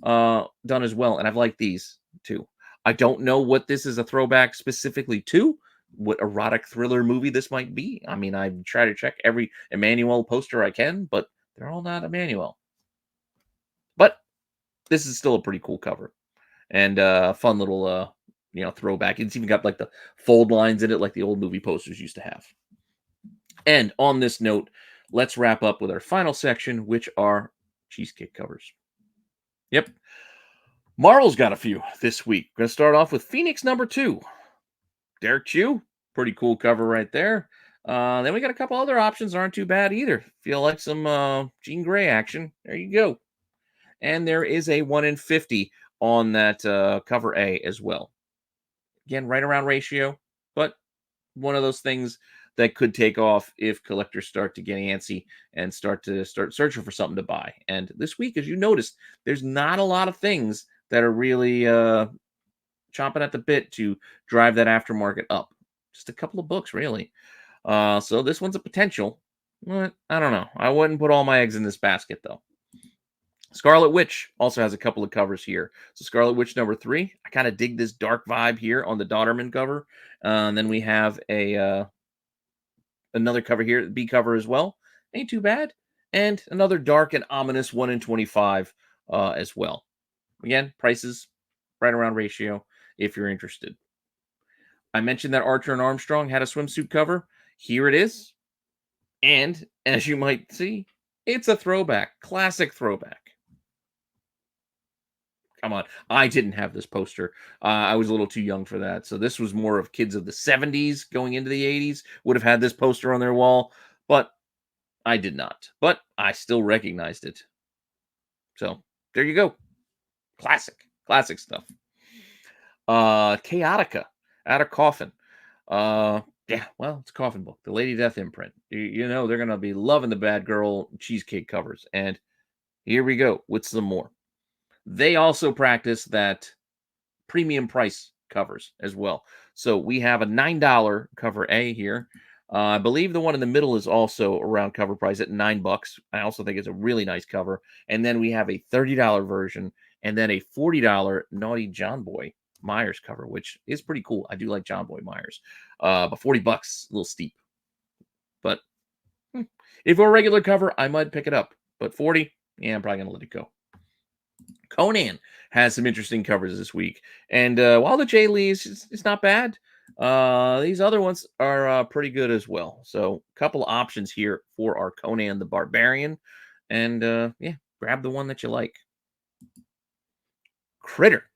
done as well. And I've liked these too. I don't know what this is a throwback specifically to, what erotic thriller movie this might be. I mean, I try to check every Emmanuel poster I can, but they're all not Emmanuel. But this is still a pretty cool cover and fun little throwback. It's even got like the fold lines in it like the old movie posters used to have. And on this note, let's wrap up with our final section, which are cheesecake covers. Yep. Marvel's got a few this week. Going to start off with Phoenix #2. Derek Chew, pretty cool cover right there. Then we got a couple other options, aren't too bad either. Feel like some Jean Grey action. There you go. And there is a 1 in 50 on that cover A as well. Again, right around ratio, but one of those things that could take off if collectors start to get antsy and start searching for something to buy. And this week, as you noticed, there's not a lot of things that are really chomping at the bit to drive that aftermarket up. Just a couple of books, really. So this one's a potential. I don't know. I wouldn't put all my eggs in this basket, though. Scarlet Witch also has a couple of covers here. So Scarlet Witch #3. I kind of dig this dark vibe here on the Dodderman cover. And then we have a another cover here, the B cover as well. Ain't too bad. And another dark and ominous 1 in 25 as well. Again, prices right around ratio if you're interested. I mentioned that Archer and Armstrong had a swimsuit cover. Here it is. And as you might see, it's a throwback, classic throwback. Come on. I didn't have this poster. I was a little too young for that. So this was more of kids of the 70s going into the 80s would have had this poster on their wall, but I did not. But I still recognized it. So there you go. Classic stuff. Chaotica out of Coffin. Yeah, well, it's a Coffin book. The Lady Death imprint. You know they're gonna be loving the Bad Girl cheesecake covers. And here we go with some more. They also practice that premium price covers as well. So we have a $9 cover A here. I believe the one in the middle is also around cover price at $9. I also think it's a really nice cover. And then we have a $30 version and then a $40 Naughty John Boy Myers cover, which is pretty cool. I do like John Boy Myers. But $40, a little steep. But if we're a regular cover, I might pick it up. But 40, yeah, I'm probably going to let it go. Conan has some interesting covers this week. And while the Jay Lee is not bad, these other ones are pretty good as well. So a couple options here for our Conan the Barbarian. And yeah, grab the one that you like. Critter,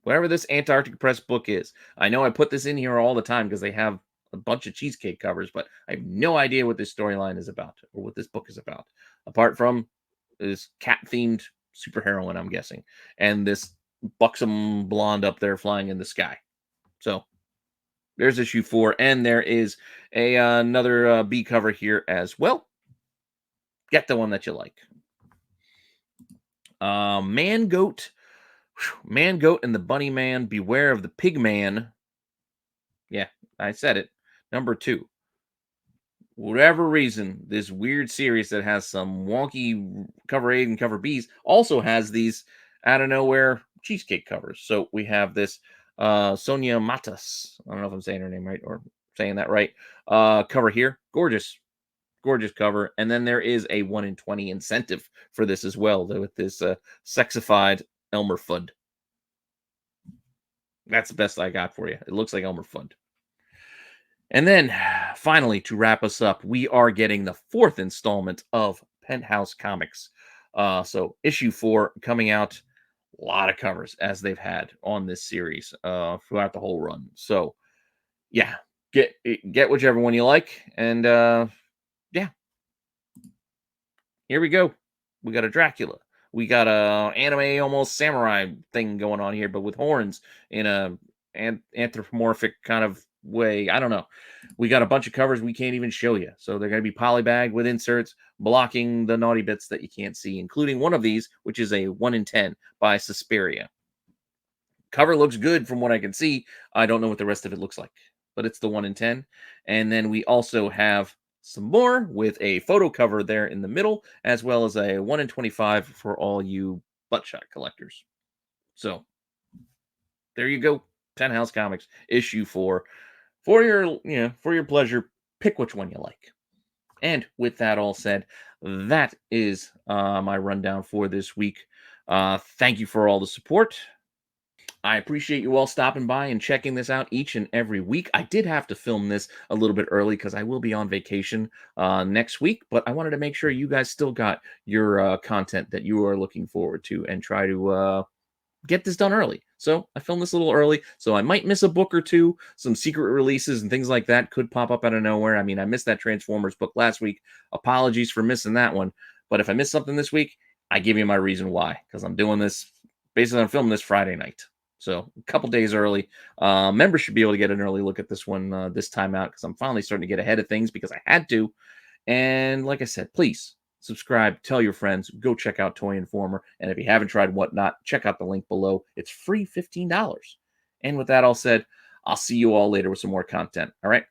whatever this Antarctic Press book is. I know I put this in here all the time because they have a bunch of cheesecake covers, but I have no idea what this storyline is about or what this book is about. Apart from this cat-themed superheroine, I'm guessing, and this buxom blonde up there flying in the sky. So there's issue 4, and there is another B cover here as well. Get the one that you like. Man Goat and the Bunny Man, Beware of the Pig Man. Yeah, I said it. #2. Whatever reason, this weird series that has some wonky cover A and cover Bs also has these out of nowhere cheesecake covers. So we have this Sonia Matas. I don't know if I'm saying her name right or saying that right. Cover here. Gorgeous cover. And then there is a 1 in 20 incentive for this as well with this sexified Elmer Fudd. That's the best I got for you. It looks like Elmer Fudd. And then, finally, to wrap us up, we are getting the 4th installment of Penthouse Comics. So, issue 4 coming out. A lot of covers as they've had on this series throughout the whole run. So, yeah, get whichever one you like. And, yeah, here we go. We got a Dracula. We got a anime almost samurai thing going on here, but with horns in a anthropomorphic kind of way. I don't know. We got a bunch of covers we can't even show you. So they're going to be polybagged with inserts blocking the naughty bits that you can't see, including one of these, which is a 1 in 10 by Suspiria. Cover looks good from what I can see. I don't know what the rest of it looks like, but it's the 1 in 10. And then we also have some more with a photo cover there in the middle, as well as a 1 in 25 for all you buttshot collectors. So there you go. Penthouse Comics issue 4 for your pleasure. Pick which one you like. And with that all said, that is my rundown for this week. Thank you for all the support. I appreciate you all stopping by and checking this out each and every week. I did have to film this a little bit early because I will be on vacation next week, but I wanted to make sure you guys still got your content that you are looking forward to and try to get this done early. So I filmed this a little early, so I might miss a book or two. Some secret releases and things like that could pop up out of nowhere. I mean, I missed that Transformers book last week. Apologies for missing that one. But if I miss something this week, I give you my reason why, because I'm doing this, basically I'm filming this Friday night. So a couple days early. Members should be able to get an early look at this one this time out, because I'm finally starting to get ahead of things because I had to. And like I said, please subscribe, tell your friends, go check out Toy Informer. And if you haven't tried Whatnot, check out the link below. It's free $15. And with that all said, I'll see you all later with some more content. All right.